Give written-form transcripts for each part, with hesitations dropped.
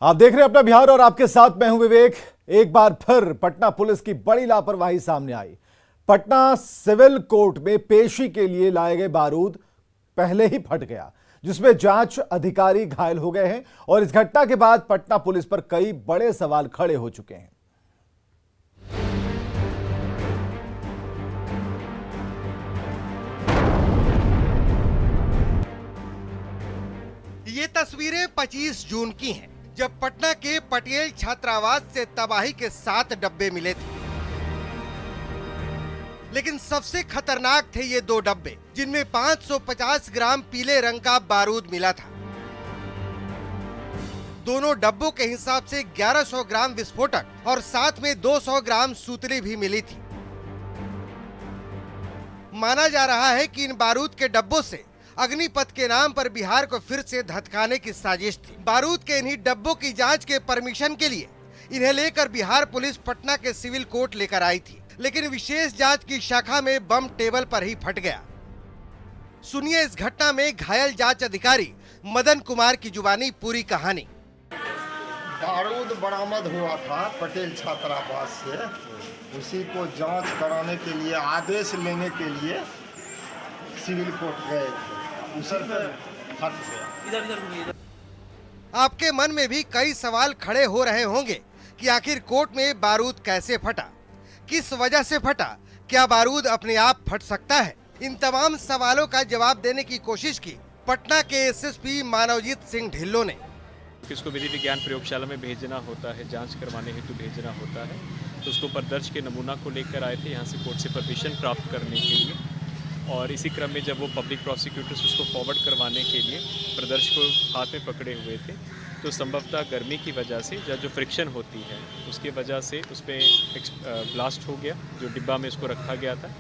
आप देख रहे हैं अपना बिहार और आपके साथ मैं हूं विवेक। एक बार फिर पटना पुलिस की बड़ी लापरवाही सामने आई। पटना सिविल कोर्ट में पेशी के लिए लाए गए बारूद पहले ही फट गया, जिसमें जांच अधिकारी घायल हो गए हैं और इस घटना के बाद पटना पुलिस पर कई बड़े सवाल खड़े हो चुके हैं। ये तस्वीरें 25 जून की हैं, जब पटना के पटेल छात्रावास से तबाही के 7 डब्बे मिले थे। लेकिन सबसे खतरनाक थे ये 2 डब्बे, जिनमें 550 ग्राम पीले रंग का बारूद मिला था। दोनों डब्बों के हिसाब से 1100 ग्राम विस्फोटक और साथ में 200 ग्राम सूतली भी मिली थी। माना जा रहा है कि इन बारूद के डब्बों से अग्निपथ के नाम पर बिहार को फिर से धधकाने की साजिश थी। बारूद के इन्हीं डब्बों की जांच के परमिशन के लिए इन्हें लेकर बिहार पुलिस पटना के सिविल कोर्ट लेकर आई थी, लेकिन विशेष जांच की शाखा में बम टेबल पर ही फट गया। सुनिए इस घटना में घायल जांच अधिकारी मदन कुमार की जुबानी पूरी कहानी। बारूद बरामद हुआ था पटेल छात्रावास से, उसी को जांच कराने के लिए आदेश लेने के लिए सिविल कोर्ट गए थे, उसी पर फट गया। आपके मन में भी कई सवाल खड़े हो रहे होंगे कि आखिर कोर्ट में बारूद कैसे फटा, किस वजह से फटा, क्या बारूद अपने आप फट सकता है? इन तमाम सवालों का जवाब देने की कोशिश की पटना के एसएसपी मानवजीत सिंह ढिल्लों ने। किसको विधि विज्ञान प्रयोगशाला में भेजना होता है, जांच करवाने हेतु भेजना होता है, तो उसको प्रदर्श के नमूना को लेकर आए थे यहाँ से कोर्ट से परमिशन प्राप्त करने के लिए। और इसी क्रम में जब वो पब्लिक प्रोसिक्यूटर्स उसको फॉरवर्ड करवाने के लिए प्रदर्श को हाथ में पकड़े हुए थे, तो संभवतः गर्मी की वजह से जो फ्रिक्शन होती है उसके वजह से उस पर ब्लास्ट हो गया, जो डिब्बा में इसको रखा गया था।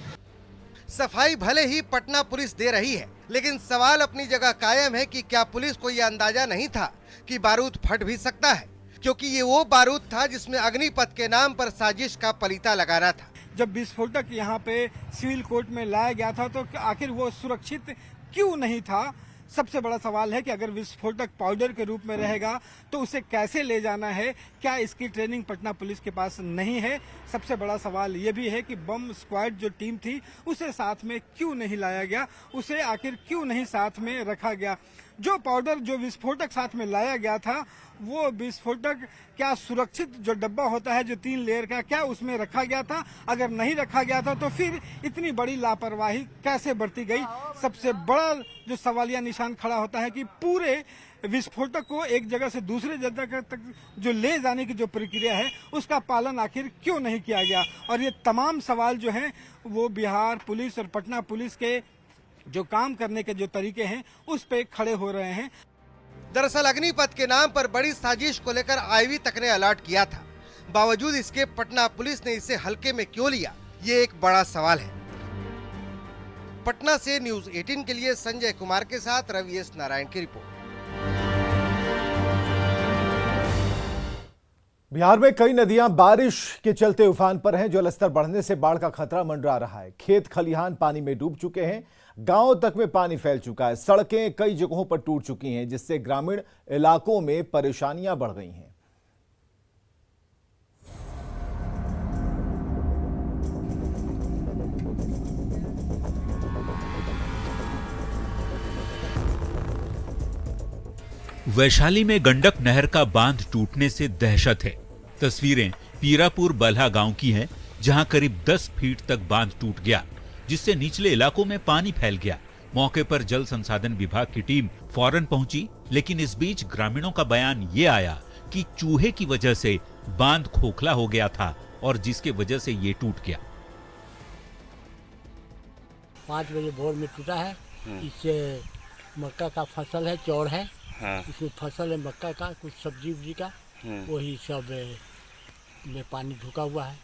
सफाई भले ही पटना पुलिस दे रही है, लेकिन सवाल अपनी जगह कायम है कि क्या पुलिस को यह अंदाजा नहीं था कि बारूद फट भी सकता है, क्योंकि ये वो बारूद था जिसमें अग्निपथ के नाम पर साजिश का पलीता लगाना था। जब विस्फोटक यहाँ पे सिविल कोर्ट में लाया गया था तो आखिर वो सुरक्षित क्यों नहीं था? सबसे बड़ा सवाल है कि अगर विस्फोटक पाउडर के रूप में रहेगा तो उसे कैसे ले जाना है, क्या इसकी ट्रेनिंग पटना पुलिस के पास नहीं है? सबसे बड़ा सवाल ये भी है कि बम स्क्वाड जो टीम थी उसे साथ में क्यों नहीं लाया गया, उसे आखिर क्यों नहीं साथ में रखा गया? जो पाउडर, जो विस्फोटक साथ में लाया गया था, वो विस्फोटक क्या सुरक्षित जो डब्बा होता है जो 3 लेयर का, क्या उसमें रखा गया था? अगर नहीं रखा गया था तो फिर इतनी बड़ी लापरवाही कैसे बरती गई? सबसे बड़ा जो सवालिया निशान खड़ा होता है कि पूरे विस्फोटक को एक जगह से दूसरे जगह तक जो ले जाने की जो प्रक्रिया है उसका पालन आखिर क्यों नहीं किया गया? और ये तमाम सवाल जो हैं वो बिहार पुलिस और पटना पुलिस के जो काम करने के जो तरीके हैं उस पे खड़े हो रहे हैं। दरअसल अग्निपथ के नाम पर बड़ी साजिश को लेकर आईवी तक ने अलर्ट किया था, बावजूद इसके पटना पुलिस ने इसे हल्के में क्यों लिया, ये एक बड़ा सवाल है। पटना से न्यूज़ 18 के लिए संजय कुमार के साथ रवि एस नारायण की रिपोर्ट। बिहार में कई नदियां बारिश के चलते उफान पर हैं। जलस्तर बढ़ने से बाढ़ का खतरा मंडरा रहा है। खेत खलिहान पानी में डूब चुके हैं, गांव तक में पानी फैल चुका है, सड़कें कई जगहों पर टूट चुकी हैं, जिससे ग्रामीण इलाकों में परेशानियां बढ़ गई हैं। वैशाली में गंडक नहर का बांध टूटने से दहशत है। तस्वीरें पीरापुर बल्हा गांव की हैं, जहां करीब 10 फीट तक बांध टूट गया, जिससे निचले इलाकों में पानी फैल गया। मौके पर जल संसाधन विभाग की टीम फौरन पहुंची, लेकिन इस बीच ग्रामीणों का बयान ये आया कि चूहे की वजह से बांध खोखला हो गया था और जिसके वजह से ये टूट गया। 5 बजे भोर में टूटा है। इससे मक्का का फसल है, चौड़ है। इसमें फसल है मक्का का, कुछ सब्जी उब्जी का, वही सब में पानी ढुका हुआ है।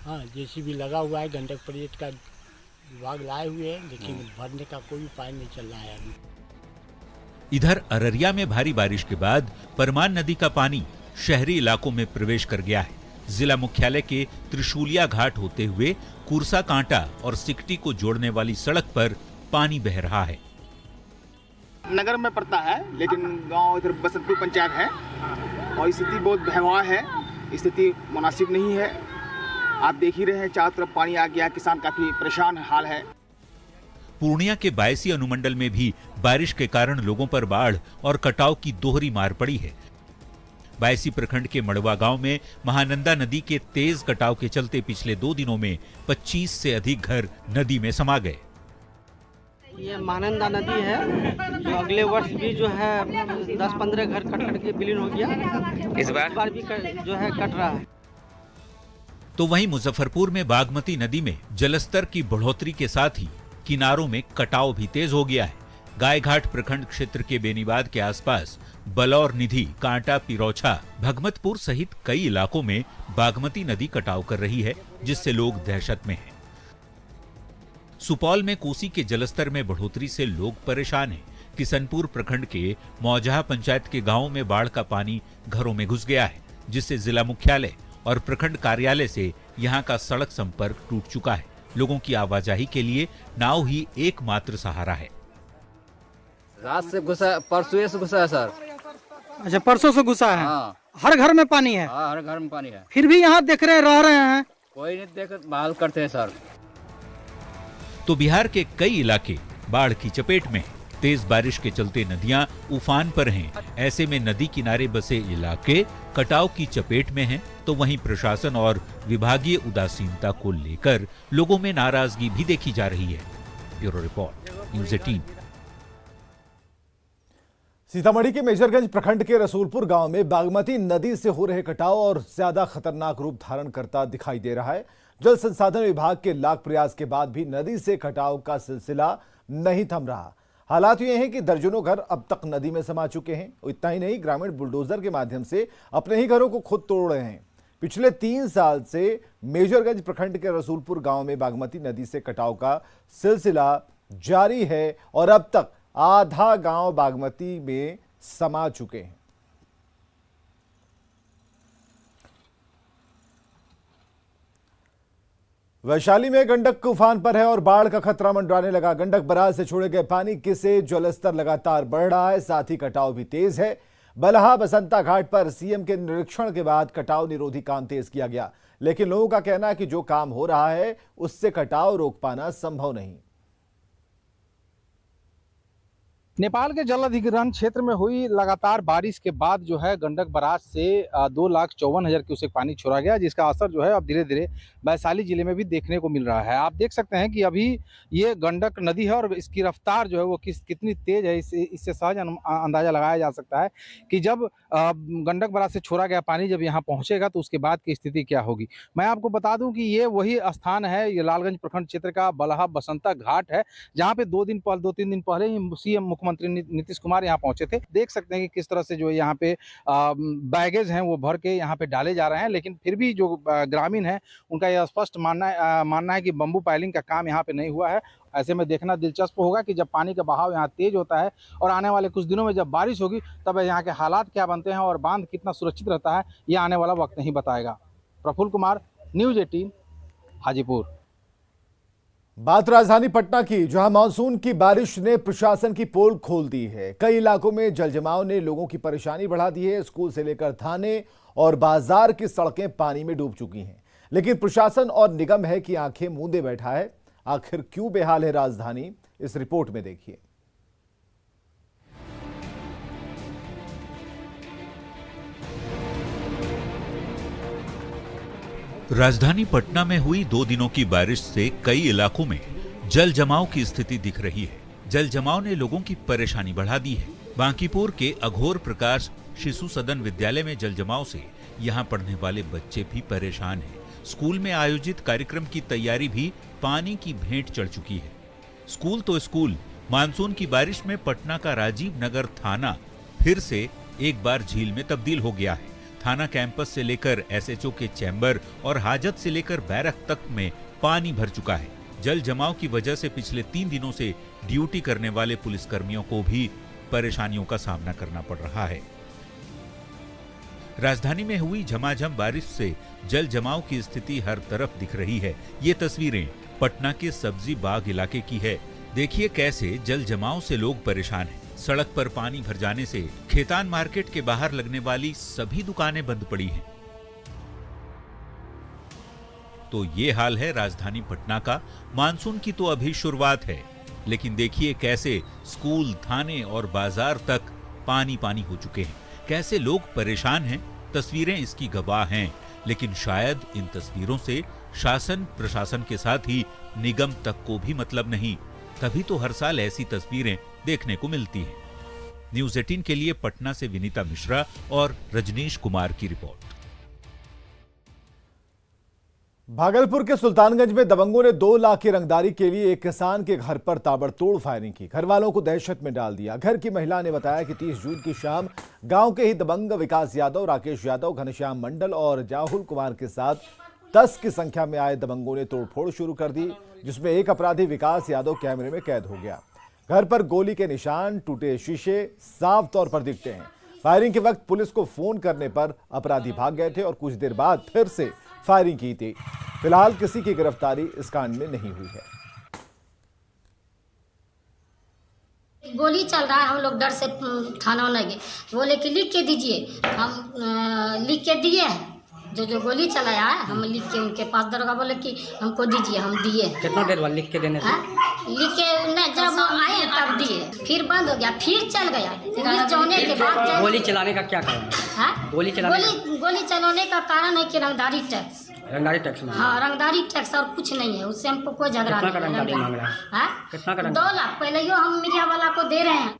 हाँ, जेसीबी लगा हुआ है, गंडक प्रोजेक्ट का विभाग लाए हुए हैं, लेकिन भरने का कोई उपाय नहीं चल रहा है अभी। इधर अररिया में भारी बारिश के बाद परमान नदी का पानी शहरी इलाकों में प्रवेश कर गया है। जिला मुख्यालय के त्रिशूलिया घाट होते हुए कुरसा कांटा और सिकटी को जोड़ने वाली सड़क पर पानी बह रहा है। नगर में पड़ता है, लेकिन गांव इधर बसंतपुर पंचायत है, और स्थिति बहुत भयावह है, स्थिति मुनासिब नहीं है। आप देख ही रहे हैं चारों तरफ पानी आ गया, किसान काफी परेशान हाल है। पूर्णिया के बायसी अनुमंडल में भी बारिश के कारण लोगों पर बाढ़ और कटाव की दोहरी मार पड़ी है। बायसी प्रखंड के मड़वा गांव में महानंदा नदी के तेज कटाव के चलते पिछले 2 दिनों में 25 से अधिक घर नदी में समा गए। ये महानंदा नदी है जो अगले वर्ष भी जो है 10-15 घर कट के विलीन हो गया। इस बार भी जो है कट रहा है। तो वहीं मुजफ्फरपुर में बागमती नदी में जलस्तर की बढ़ोतरी के साथ ही किनारों में कटाव भी तेज हो गया है। गायघाट प्रखंड क्षेत्र के बेनीबाद के आसपास बलौर निधि, कांटा, पिरौछा, भगमतपुर सहित कई इलाकों में बागमती नदी कटाव कर रही है, जिससे लोग दहशत में हैं। सुपौल में कोसी के जलस्तर में बढ़ोतरी से लोग परेशान हैं। किशनपुर प्रखंड के मौजहा पंचायत के गांवों में बाढ़ का पानी घरों में घुस गया है, जिससे जिला मुख्यालय और प्रखंड कार्यालय से यहां का सड़क संपर्क टूट चुका है। लोगों की आवाजाही के लिए नाव ही एकमात्र सहारा है। रात से घुसा, परसों से घुसा है सर। अच्छा, परसों से घुसा है। हाँ। हर घर में पानी है। हाँ, हर घर में पानी है। फिर भी यहाँ देख रहे हैं, रह रहे हैं। कोई नहीं देख, बहाल करते हैं सर। तो बिहार के कई इलाके बाढ़ की चपेट में हैं। तेज बारिश के चलते नदियां उफान पर हैं। ऐसे में नदी किनारे बसे इलाके कटाव की चपेट में हैं। तो वहीं प्रशासन और विभागीय उदासीनता को लेकर लोगों में नाराजगी भी देखी जा रही है। Bureau report, news 18। सीतामढ़ी के मेजरगंज प्रखंड के रसूलपुर गांव में बागमती नदी से हो रहे कटाव और ज्यादा खतरनाक रूप धारण करता दिखाई दे रहा है। जल संसाधन विभाग के लाख प्रयास के बाद भी नदी से कटाव का सिलसिला नहीं थम रहा। हालात ये हैं कि दर्जनों घर अब तक नदी में समा चुके हैं। इतना ही नहीं, ग्रामीण बुलडोजर के माध्यम से अपने ही घरों को खुद तोड़ रहे हैं। पिछले 3 साल से मेजरगंज प्रखंड के रसूलपुर गांव में बागमती नदी से कटाव का सिलसिला जारी है और अब तक आधा गांव बागमती में समा चुके हैं। वैशाली में गंडक उफान पर है और बाढ़ का खतरा मंडराने लगा। गंडक बराज से छोड़े गए पानी से जलस्तर लगातार बढ़ रहा है, साथ ही कटाव भी तेज है। बलहा बसंता घाट पर सीएम के निरीक्षण के बाद कटाव निरोधी काम तेज किया गया, लेकिन लोगों का कहना है कि जो काम हो रहा है उससे कटाव रोक पाना संभव नहीं। नेपाल के जल अधिग्रहण क्षेत्र में हुई लगातार बारिश के बाद जो है गंडक बराज से 2,54,000 क्यूसेक पानी छोड़ा गया, जिसका असर जो है अब धीरे धीरे वैशाली जिले में भी देखने को मिल रहा है। आप देख सकते हैं कि अभी ये गंडक नदी है और इसकी रफ्तार जो है वो कितनी तेज है, इससे सहज अंदाजा लगाया जा सकता है कि जब गंडक बराज से छोड़ा गया पानी जब यहाँ पहुँचेगा तो उसके बाद की स्थिति क्या होगी। मैं आपको बता दूँ कि ये वही स्थान है, ये लालगंज प्रखंड क्षेत्र का बलहा बसंता घाट है, जहाँ पे 2-3 दिन पहले ही सीएम मुख्यमंत्री नीतीश कुमार यहाँ पहुंचे थे। देख सकते हैं कि किस तरह से जो यहाँ पे बैगेज हैं वो भर के यहाँ पे डाले जा रहे हैं, लेकिन फिर भी जो ग्रामीण है उनका यह स्पष्ट मानना है कि बम्बू पाइलिंग का काम यहाँ पे नहीं हुआ है। ऐसे में देखना दिलचस्प होगा कि जब पानी का बहाव यहाँ तेज होता है और आने वाले कुछ दिनों में जब बारिश होगी तब यहाँ के हालात क्या बनते हैं और बांध कितना सुरक्षित रहता है, ये आने वाला वक्त नहीं बताएगा। प्रफुल्ल कुमार, न्यूज़ 18, हाजीपुर। बात राजधानी पटना की, जहां मानसून की बारिश ने प्रशासन की पोल खोल दी है। कई इलाकों में जलजमाव ने लोगों की परेशानी बढ़ा दी है। स्कूल से लेकर थाने और बाजार की सड़कें पानी में डूब चुकी हैं, लेकिन प्रशासन और निगम है कि आंखें मूंदे बैठा है। आखिर क्यों बेहाल है राजधानी, इस रिपोर्ट में देखिए। राजधानी पटना में हुई 2 दिनों की बारिश से कई इलाकों में जल जमाव की स्थिति दिख रही है। जल जमाव ने लोगों की परेशानी बढ़ा दी है। बांकीपुर के अघोर प्रकाश शिशु सदन विद्यालय में जल जमाव से यहां पढ़ने वाले बच्चे भी परेशान हैं। स्कूल में आयोजित कार्यक्रम की तैयारी भी पानी की भेंट चढ़ चुकी है। स्कूल तो स्कूल, मानसून की बारिश में पटना का राजीव नगर थाना फिर से एक बार झील में तब्दील हो गया है। थाना कैंपस से लेकर एसएचओ के चैम्बर और हाजत से लेकर बैरक तक में पानी भर चुका है। जल जमाव की वजह से पिछले 3 दिनों से ड्यूटी करने वाले पुलिसकर्मियों को भी परेशानियों का सामना करना पड़ रहा है। राजधानी में हुई झमाझम बारिश से जल जमाव की स्थिति हर तरफ दिख रही है। ये तस्वीरें पटना के सब्जी बाग इलाके की है। देखिए कैसे जल जमाव से लोग परेशान हैं। सड़क पर पानी भर जाने से खेतान मार्केट के बाहर लगने वाली सभी दुकानें बंद पड़ी हैं। तो ये हाल है राजधानी पटना का। मानसून की तो अभी शुरुआत है, लेकिन देखिए कैसे स्कूल, थाने और बाजार तक पानी पानी हो चुके हैं, कैसे लोग परेशान हैं। तस्वीरें इसकी गवाह हैं, लेकिन शायद इन तस्वीरों से शासन प्रशासन के साथ ही निगम तक को भी मतलब नहीं। तभी तो हर साल ऐसी तस्वीरें देखने को मिलती हैं। न्यूज़ 18 के लिए पटना से विनीता मिश्रा और रजनीश कुमार की रिपोर्ट। भागलपुर के सुल्तानगंज में दबंगों ने 2 लाख की रंगदारी के लिए एक किसान के घर पर ताबड़तोड़ फायरिंग की, घर वालों को दहशत में डाल दिया। घर की महिला ने बताया कि 30 जून की शाम गांव के ही दबंग विकास यादव, राकेश यादव, घनश्याम मंडल और जाहुल कुमार के साथ 10 की संख्या में आए दबंगों ने तोड़फोड़ शुरू कर दी, जिसमें एक अपराधी विकास यादव कैमरे में कैद हो गया। घर पर गोली के निशान, टूटे शीशे साफ तौर पर दिखते हैं। फायरिंग के वक्त पुलिस को फोन करने पर अपराधी भाग गए थे और कुछ देर बाद फिर से फायरिंग की थी। फिलहाल किसी की गिरफ्तारी इस कांड में नहीं हुई है। गोली चल रहा है, हम लोग डर से थाना न गए, बोले कि लिख के दीजिए। हम लिख के दिए हैं, जो गोली चलाया है हम लिख के उनके पास, दरोगा बोले कि हमको दीजिए, हम दिए। कितना देर बाद लिख के देने से? लिख के नहीं, जब आए तब दिए, फिर बंद हो गया, फिर चल गया। पुलिस जाने के बाद गोली चलाने का क्या कारण है? गोली चलाने का कारण है कि रंगदारी टैक्स में। हाँ, रंगदारी टैक्स और कुछ नहीं है, उससे हमको कोई झगड़ा नहीं। कितना का? 2 लाख पहले ही हम मीडिया वाला को दे रहे हैं।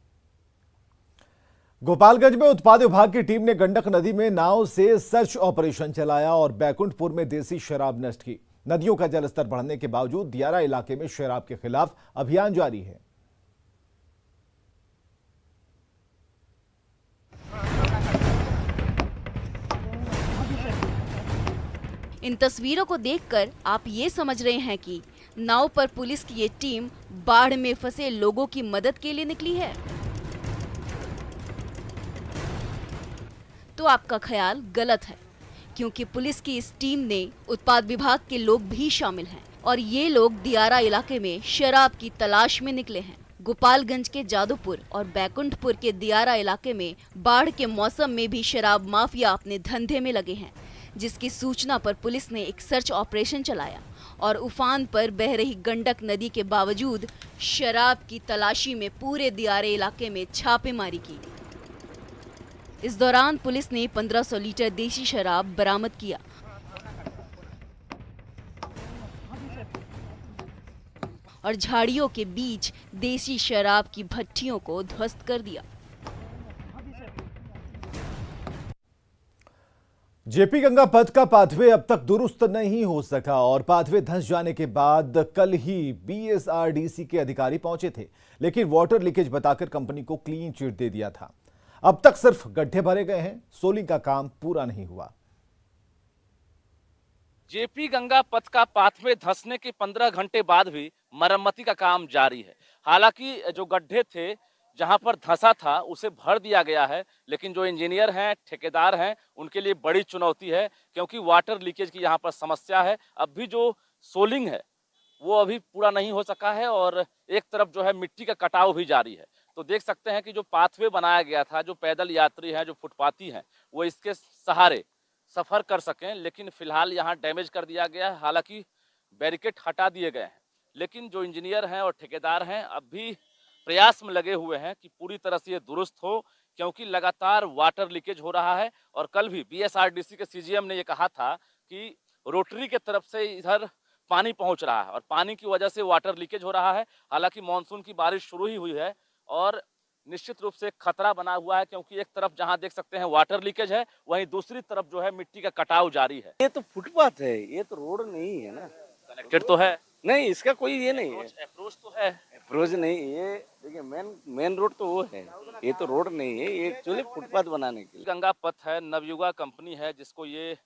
गोपालगंज में उत्पाद विभाग की टीम ने गंडक नदी में नाव से सर्च ऑपरेशन चलाया और बैकुंठपुर में देसी शराब नष्ट की। नदियों का जलस्तर बढ़ने के बावजूद दियारा इलाके में शराब के खिलाफ अभियान जारी है। इन तस्वीरों को देखकर आप ये समझ रहे हैं कि नाव पर पुलिस की ये टीम बाढ़ में फंसे लोगों की मदद के लिए निकली है। तो आपका ख्याल गलत है, क्योंकि पुलिस की इस टीम में उत्पाद विभाग के लोग भी शामिल हैं और ये लोग दियारा इलाके में शराब की तलाश में निकले हैं। गोपालगंज के जादूपुर और बैकुंठपुर के दियारा इलाके में बाढ़ के मौसम में भी शराब माफिया अपने धंधे में लगे हैं, जिसकी सूचना पर पुलिस ने एक सर्च ऑपरेशन चलाया और उफान पर बह रही गंडक नदी के बावजूद शराब की तलाशी में पूरे दियारे इलाके में छापेमारी की। इस दौरान पुलिस ने 1500 लीटर देसी शराब बरामद किया और झाड़ियों के बीच देसी शराब की भट्टियों को ध्वस्त कर दिया। जेपी गंगा पथ का पाथवे अब तक दुरुस्त नहीं हो सका और पाथवे धंस जाने के बाद कल ही बीएसआरडीसी के अधिकारी पहुंचे थे, लेकिन वाटर लीकेज बताकर कंपनी को क्लीन चिट दे दिया था। अब तक सिर्फ गड्ढे भरे गए हैं, सोलिंग का काम पूरा नहीं हुआ। जेपी गंगा पथ का पाथवे धंसने के 15 घंटे बाद भी मरम्मती का काम जारी है। हालांकि जो गड्ढे थे जहां पर धंसा था उसे भर दिया गया है, लेकिन जो इंजीनियर हैं, ठेकेदार हैं, उनके लिए बड़ी चुनौती है, क्योंकि वाटर लीकेज की यहां पर समस्या है। अब भी जो सोलिंग है वो अभी पूरा नहीं हो सका है और एक तरफ जो है मिट्टी का कटाव भी जारी है। तो देख सकते हैं कि जो पाथवे बनाया गया था, जो पैदल यात्री हैं, जो फुटपाथी हैं, वो इसके सहारे सफर कर सकें, लेकिन फिलहाल यहाँ डैमेज कर दिया गया है। हालांकि बैरिकेड हटा दिए गए हैं, लेकिन जो इंजीनियर हैं और ठेकेदार हैं अब भी प्रयास में लगे हुए हैं कि पूरी तरह से ये दुरुस्त हो, क्योंकि लगातार वाटर लीकेज हो रहा है। और कल भी बीएसआरडीसी के सीजीएम ने ये कहा था कि रोटरी के तरफ से इधर पानी पहुंच रहा है और पानी की वजह से वाटर लीकेज हो रहा है। हालांकि मानसून की बारिश शुरू ही हुई है और निश्चित रूप से खतरा बना हुआ है, क्योंकि एक तरफ जहां देख सकते हैं वाटर लीकेज है, वहीं दूसरी तरफ जो है मिट्टी का कटाव जारी है। ये तो फुटपाथ है, ये तो रोड नहीं है ना। कनेक्टेड तो है नहीं, इसका कोई ये नहीं है, अप्रोच तो है। अप्रोच नहीं, ये देखिए मेन रोड तो वो है, ये तो रोड नहीं है, ये एक्चुअली फुटपाथ बनाने के लिए। गंगा पथ है, नवयुगा कंपनी है, जिसको ये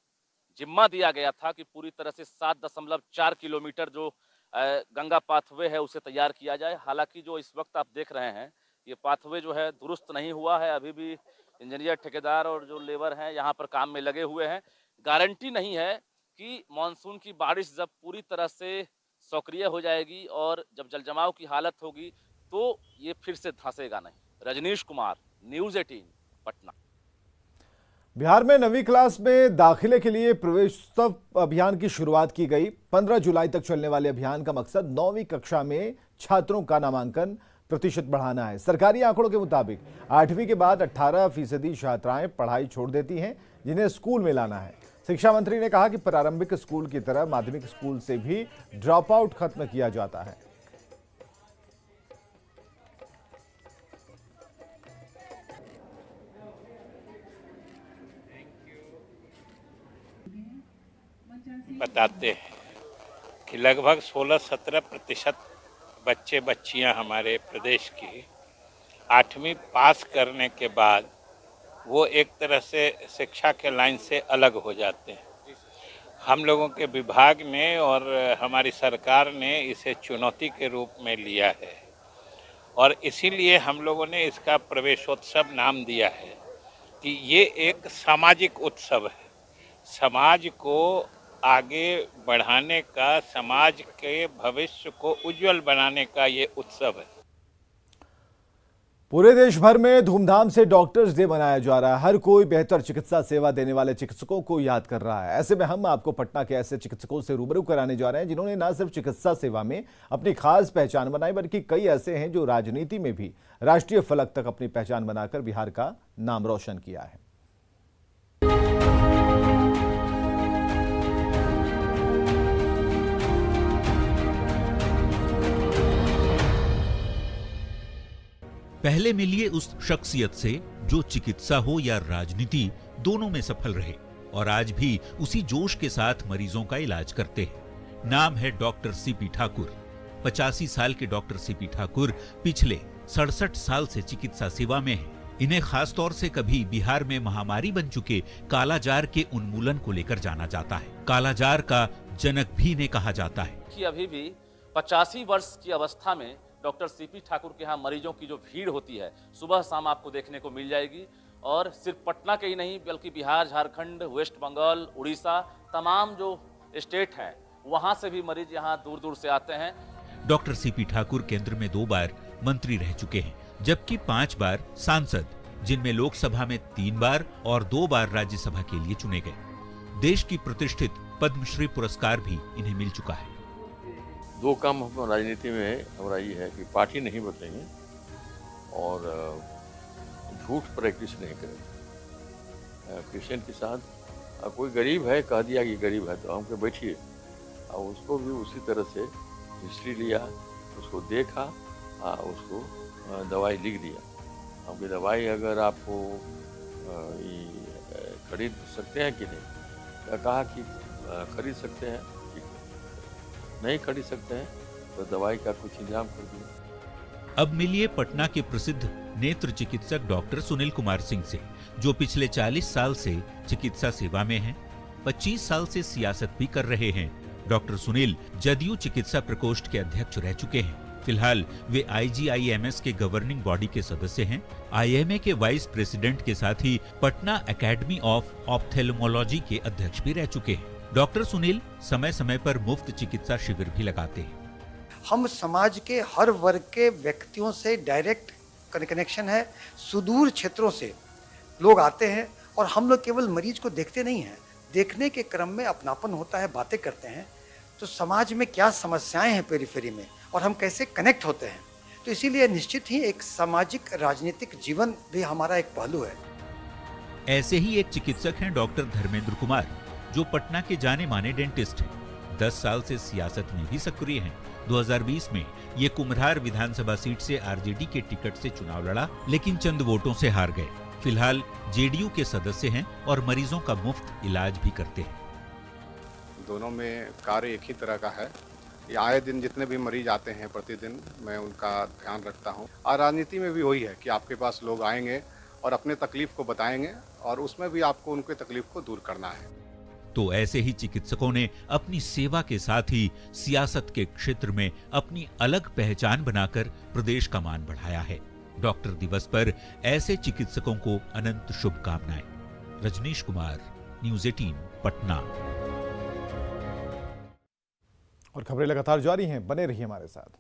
जिम्मा दिया गया था कि पूरी तरह से 7.4 किलोमीटर जो गंगा पाथवे है उसे तैयार किया जाए। हालांकि जो इस वक्त आप देख रहे हैं ये पाथवे जो है दुरुस्त नहीं हुआ है। अभी भी इंजीनियर, ठेकेदार और जो लेबर हैं यहाँ पर काम में लगे हुए हैं। गारंटी नहीं है कि मानसून की बारिश जब पूरी तरह से सक्रिय हो जाएगी और जब जलजमाव की हालत होगी तो ये फिर से धंसेगा नहीं। रजनीश कुमार, न्यूज़ 18 पटना। बिहार में 9वीं क्लास में दाखिले के लिए प्रवेशोत्सव अभियान की शुरुआत की गई। 15 जुलाई तक चलने वाले अभियान का मकसद 9वीं कक्षा में छात्रों का नामांकन प्रतिशत बढ़ाना है। सरकारी आंकड़ों के मुताबिक 8वीं के बाद 18% छात्राएं पढ़ाई छोड़ देती हैं, जिन्हें स्कूल में लाना है। शिक्षा मंत्री ने कहा कि प्रारंभिक स्कूल की तरह माध्यमिक स्कूल से भी ड्रॉप आउट खत्म किया जाता है। बताते हैं कि लगभग 16-17% बच्चे बच्चियां हमारे प्रदेश की 8वीं पास करने के बाद वो एक तरह से शिक्षा के लाइन से अलग हो जाते हैं। हम लोगों के विभाग ने और हमारी सरकार ने इसे चुनौती के रूप में लिया है और इसीलिए हम लोगों ने इसका प्रवेशोत्सव नाम दिया है कि ये एक सामाजिक उत्सव है। समाज को आगे बढ़ाने का, समाज के भविष्य को उज्जवल बनाने का ये उत्सव है। पूरे देश भर में धूमधाम से डॉक्टर्स डे मनाया जा रहा है। हर कोई बेहतर चिकित्सा सेवा देने वाले चिकित्सकों को याद कर रहा है। ऐसे में हम आपको पटना के ऐसे चिकित्सकों से रूबरू कराने जा रहे हैं जिन्होंने न सिर्फ चिकित्सा सेवा में अपनी खास पहचान बनाई, बल्कि कई ऐसे हैं जो राजनीति में भी राष्ट्रीय फलक तक अपनी पहचान बनाकर बिहार का नाम रोशन किया है। पहले मिलिए उस शख्सियत से जो चिकित्सा हो या राजनीति दोनों में सफल रहे और आज भी उसी जोश के साथ मरीजों का इलाज करते हैं। नाम है डॉक्टर सीपी ठाकुर। 85 साल के डॉक्टर सीपी ठाकुर पिछले 67 साल से चिकित्सा सेवा में हैं। इन्हें खास तौर से कभी बिहार में महामारी बन चुके कालाजार के उन्मूलन को लेकर जाना जाता है। कालाजार का जनक भी इन्हें कहा जाता है कि अभी भी 85 वर्ष की अवस्था में डॉक्टर सीपी ठाकुर के यहाँ मरीजों की जो भीड़ होती है सुबह शाम आपको देखने को मिल जाएगी। और सिर्फ पटना के ही नहीं बल्कि बिहार, झारखंड, वेस्ट बंगाल, उड़ीसा, तमाम जो स्टेट हैं वहाँ से भी मरीज यहाँ दूर दूर से आते हैं। डॉक्टर सीपी ठाकुर केंद्र में 2 बार मंत्री रह चुके हैं, जबकि 5 बार सांसद, जिनमें लोकसभा में 3 बार और 2 बार राज्यसभा के लिए चुने गए। देश की प्रतिष्ठित पद्मश्री पुरस्कार भी इन्हें मिल चुका है। 2 काम हम राजनीति में हमारा ये है कि पार्टी नहीं बदलेंगे और झूठ प्रैक्टिस नहीं करेंगे। पेशेंट के साथ कोई गरीब है, कह दिया कि गरीब है तो हमको बैठिए और उसको भी उसी तरह से हिस्ट्री लिया, उसको देखा, उसको दवाई लिख दिया। हमकी दवाई अगर आपको खरीद सकते हैं कि नहीं, कहा कि खरीद सकते हैं, नहीं खरीद सकते हैं तो दवाई का कुछ इंतजाम कर दिया। अब मिलिए पटना के प्रसिद्ध नेत्र चिकित्सक डॉक्टर सुनील कुमार सिंह से, जो पिछले 40 साल से चिकित्सा सेवा में हैं, 25 साल से सियासत भी कर रहे हैं। डॉक्टर सुनील जदयू चिकित्सा प्रकोष्ठ के अध्यक्ष रह चुके हैं। फिलहाल वे IGIMS के गवर्निंग बॉडी के सदस्य हैं। IMA के वाइस प्रेसिडेंट के साथ ही पटना एकेडमी ऑफ ऑप्थेल्मोलॉजी के अध्यक्ष भी रह चुके हैं। डॉक्टर सुनील समय समय पर मुफ्त चिकित्सा शिविर भी लगाते हैं। हम समाज के हर वर्ग के व्यक्तियों से डायरेक्ट कनेक्शन है। सुदूर क्षेत्रों से लोग आते हैं और हम लोग केवल मरीज को देखते नहीं हैं, देखने के क्रम में अपनापन होता है, बातें करते हैं तो समाज में क्या समस्याएं हैं पेरिफेरी में और हम कैसे कनेक्ट होते हैं। तो इसीलिए निश्चित ही एक सामाजिक राजनीतिक जीवन भी हमारा एक पहलू है। ऐसे ही एक चिकित्सक हैं डॉक्टर धर्मेंद्र कुमार, जो पटना के जाने माने डेंटिस्ट हैं। 10 साल से सियासत में भी सक्रिय हैं। 2020 में ये कुम्हरार विधानसभा सीट से आरजेडी के टिकट से चुनाव लड़ा, लेकिन चंद वोटों से हार गए। फिलहाल जेडीयू के सदस्य हैं और मरीजों का मुफ्त इलाज भी करते हैं। दोनों में कार्य एक ही तरह का है। आए दिन जितने भी मरीज आते हैं प्रतिदिन मैं उनका ध्यान रखता हूँ। और राजनीति में भी वही है कि आपके पास लोग आएंगे और अपने तकलीफ को बताएंगे और उसमें भी आपको उनके तकलीफ को दूर करना है। तो ऐसे ही चिकित्सकों ने अपनी सेवा के साथ ही सियासत के क्षेत्र में अपनी अलग पहचान बनाकर प्रदेश का मान बढ़ाया है। डॉक्टर दिवस पर ऐसे चिकित्सकों को अनंत शुभकामनाएं। रजनीश कुमार, न्यूज़ 18 पटना। और खबरें लगातार जारी हैं, बने रहिए हमारे साथ।